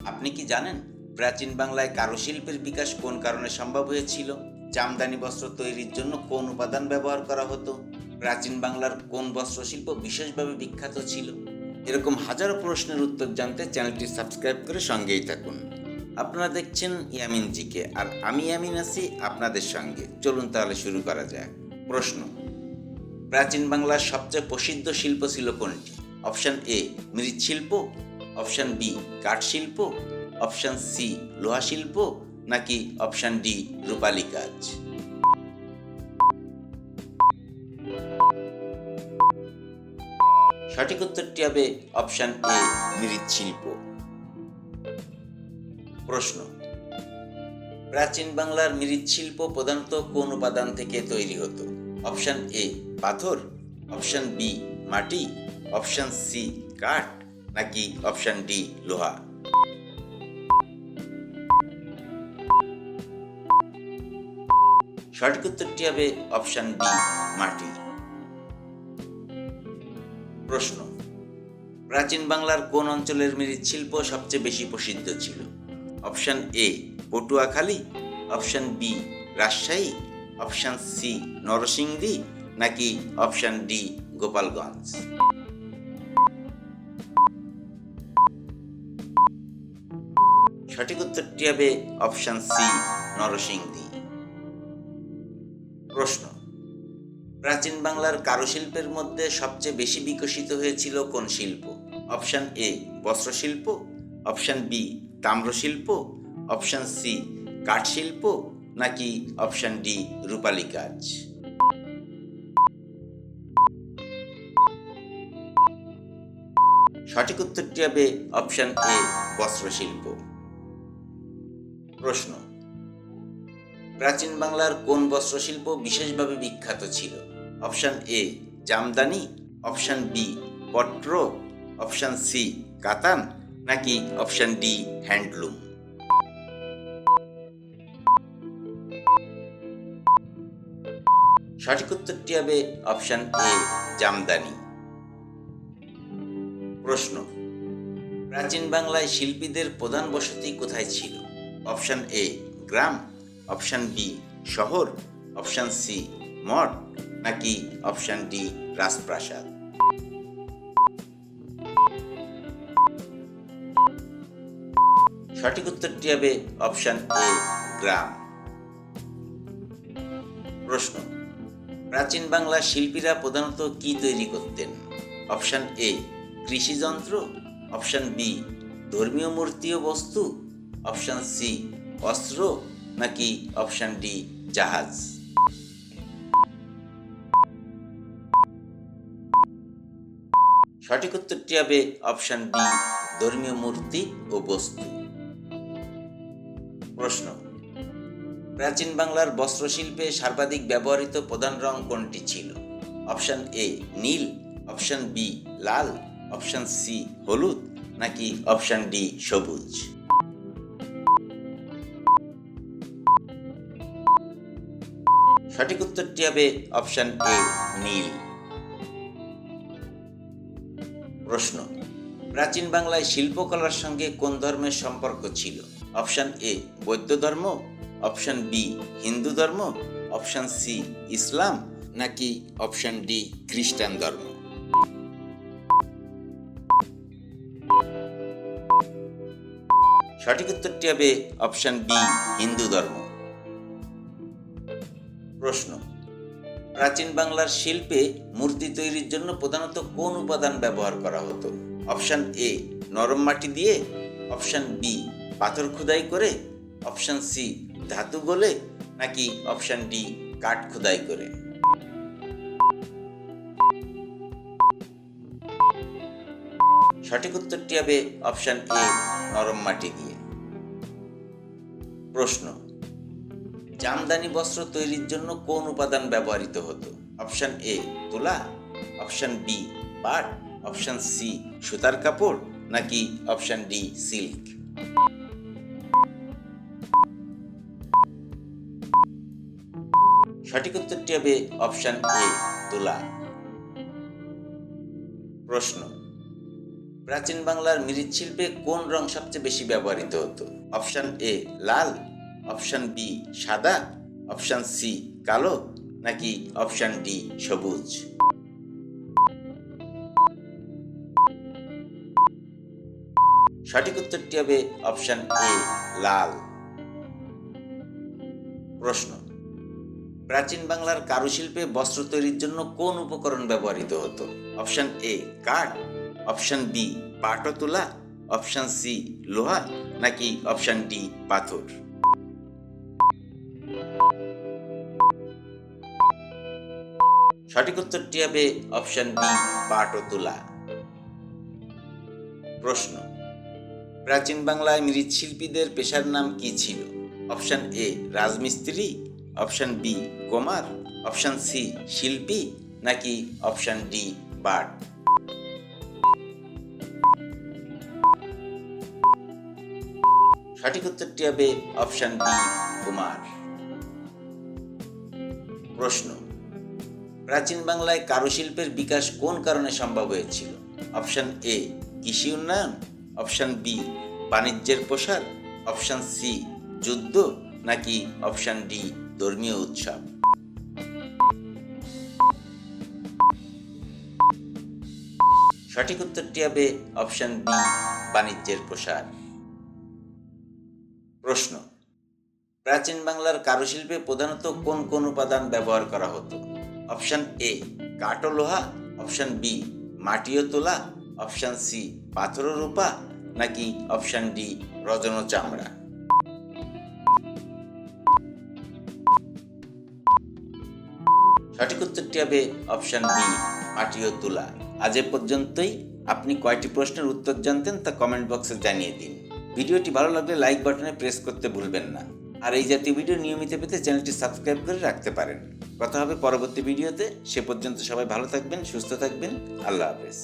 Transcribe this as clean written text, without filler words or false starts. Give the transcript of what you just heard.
আপনি কি জানেন প্রাচীন বাংলায় কারুশিল্পের বিকাশ কোন কারণে সম্ভব হয়েছিল? জামদানি বস্ত্র তৈরির জন্য কোন উপাদান ব্যবহার করা হতো? প্রাচীন বাংলার কোন বস্ত্রশিল্প বিশেষভাবে বিখ্যাত ছিল? এরকম হাজারো প্রশ্নের উত্তর জানতে চ্যানেলটি সাবস্ক্রাইব করে সঙ্গেই থাকুন। আপনারা দেখছেন ইয়ামিন জিকে, আর আমি ইয়ামিন আছি আপনাদের সঙ্গে। চলুন তাহলে শুরু করা যাক। প্রশ্ন: প্রাচীন বাংলার সবচেয়ে প্রসিদ্ধ শিল্প ছিল কোনটি? অপশন এ মৃৎশিল্প, অপশন বি কাঠ শিল্প, অপশন সি লোহা শিল্প, নাকি অপশন ডি রূপালী কাজ? সঠিক উত্তরটি হবে অপশন এ মৃৎশিল্প। প্রশ্ন: প্রাচীন বাংলার মৃৎশিল্প প্রধানত কোন উপাদান থেকে তৈরি হতো? অপশন এ পাথর, অপশন বি মাটি, অপশন সি কাঠ, নাকি অপশন ডি লোহা? সঠিক উত্তরটি হবে অপশন বি মাটি। প্রশ্ন: প্রাচীন বাংলার কোন অঞ্চলের মৃৎশিল্প সবচেয়ে বেশি প্রসিদ্ধ ছিল? Option A Patuakhali, option B Rajshahi, option C Narsingdi, নাকি অপশন ডি গোপালগঞ্জ? সঠিক উত্তরটি হবে অপশন সি নরসিংদী। প্রশ্ন: প্রাচীন বাংলার কারুশিল্পের মধ্যে সবচেয়ে বেশি বিকশিত হয়েছিল কোন শিল্প? অপশন এ বস্ত্রশিল্প, অপশন বি তাম্রশিল্প, অপশন সি কাঠ শিল্প, নাকি অপশন ডি রূপালী কাজ? সঠিক উত্তরটি হবে অপশন এ বস্ত্রশিল্প। প্রশ্ন: প্রাচীন বাংলার কোন বস্ত্রশিল্প বিশেষভাবে বিখ্যাত ছিল? Option A Jamdani, option B পট্র, অপশন সি কাতান, নাকি অপশন ডি হ্যান্ডলুম? সঠিক উত্তরটি হবে অপশন এ জামদানি। প্রশ্ন: প্রাচীন বাংলায় শিল্পীদের প্রধান বসতি কোথায় ছিল? অপশন এ গ্রাম, অপশন বি শহর, অপশন সি মঠ, নাকি অপশন ডি রাজপ্রাসাদ? সঠিক উত্তরটি হবে অপশন এ গ্রাম। প্রশ্ন: প্রাচীন বাংলার শিল্পীরা প্রধানত কি তৈরি করতেন? অপশন এ কৃষিযন্ত্র, অপশন বি ধর্মীয় মূর্তি ও বস্তু, অপশন সি অস্ত্র, নাকি অপশন ডি জাহাজ? সঠিক উত্তরটি হবে অপশন বি ধর্মীয় মূর্তি ও বস্তু। প্রশ্ন: প্রাচীন বাংলার বস্ত্রশিল্পে সর্বাধিক ব্যবহৃত প্রধান রং কোনটি ছিল? অপশন এ নীল, অপশন বি লাল, অপশন সি হলুদ, নাকি অপশন ডি সবুজ? সঠিক উত্তরটি হবে অপশন এ নীল। প্রশ্ন: প্রাচীন বাংলায় শিল্পকলার সঙ্গে কোন ধর্মের সম্পর্ক ছিল? অপশন এ বৌদ্ধ ধর্ম, অপশন বি হিন্দু ধর্ম, অপশন সি ইসলাম, নাকি অপশন ডি খ্রিস্টান ধর্ম? সঠিক উত্তরটি হবে অপশন বি হিন্দু ধর্ম। প্রশ্ন: প্রাচীন বাংলার শিল্পে মূর্তি তৈরির জন্য প্রধানত কোন উপাদান ব্যবহার করা হতো? অপশন এ নরম মাটি দিয়ে, অপশন বি পাথর খোদাই করে, অপশন সি ধাতু গলে, নাকি অপশন ডি কাঠ খোদাই করে? সঠিক উত্তরটি হবে অপশন এ নরম মাটি দিয়ে। প্রশ্ন: জামদানি বস্ত্র তৈরির জন্য কোন উপাদান ব্যবহৃত হতো? অপশন এ তুলা, অপশন বি পাট, অপশন সি সুতার কাপড়, নাকি অপশন ডি সিল্ক? সঠিক উত্তরটি হবে অপশন এ তুলা। প্রশ্ন: প্রাচীন বাংলার মৃৎশিল্পে কোন রং সবচেয়ে বেশি ব্যবহৃত হতো? অপশান এ লাল, অপশান বি সাদা, অপশান সি কালো, নাকি অপশান ডি সবুজ? সঠিক উত্তরটি হবে অপশান এ লাল। প্রশ্ন, প্রাচীন বাংলার কারুশিল্পে বস্ত্র তৈরির জন্য কোন উপকরণ ব্যবহৃত হতো? অপশান এ কাঠ, অপশান বি পাট ও তুলা, অপশান সি লোহা, নাকি অপশান ডি পাথর? সঠিক উত্তরটি হবে অপশান বি পাট ও তুলা। প্রশ্ন, প্রাচীন বাংলায় মৃৎশিল্পীদের পেশার নাম কি ছিল? অপশান এ রাজমিস্ত্রি, অপশান বি কুমার, অপশান সি শিল্পী, নাকি অপশান ডি বাট? সঠিক উত্তরটি হবে অপশান বি কুমার। প্রশ্ন, প্রাচীন বাংলায় কারুশিল্পের বিকাশ কোন কারণে সম্ভব হয়েছিল? অপশান এ কৃষি উন্নয়ন, অপশান বি বাণিজ্যের প্রসার, অপশান সি যুদ্ধ, নাকি অপশান ডি ধর্মীয় উৎসব? সঠিক উত্তরটি হবে অপশান বি বাণিজ্যের প্রসার। প্রশ্ন, প্রাচীন বাংলার কারুশিল্পে প্রধানত কোন কোন উপাদান ব্যবহার করা হতো? অপশান এ কাঠ ও লোহা, অপশান বি মাটি ও তুলা, অপশান সি পাথর ও রূপা, নাকি অপশান ডি রজন ও চামড়া? সঠিক উত্তরটি হবে অপশান বি মাটি ও তুলা। আজ এ পর্যন্তই। আপনি কয়টি প্রশ্নের উত্তর জানতেন তা কমেন্ট বক্সে জানিয়ে দিন। ভিডিওটি ভালো লাগলে লাইক বাটনে প্রেস করতে ভুলবেন না। আর এই জাতীয় ভিডিও নিয়মিত পেতে চ্যানেলটি সাবস্ক্রাইব করে রাখতে পারেন। কথা হবে পরবর্তী ভিডিওতে। সে পর্যন্ত সবাই ভালো থাকবেন, সুস্থ থাকবেন। আল্লাহ হাফেজ।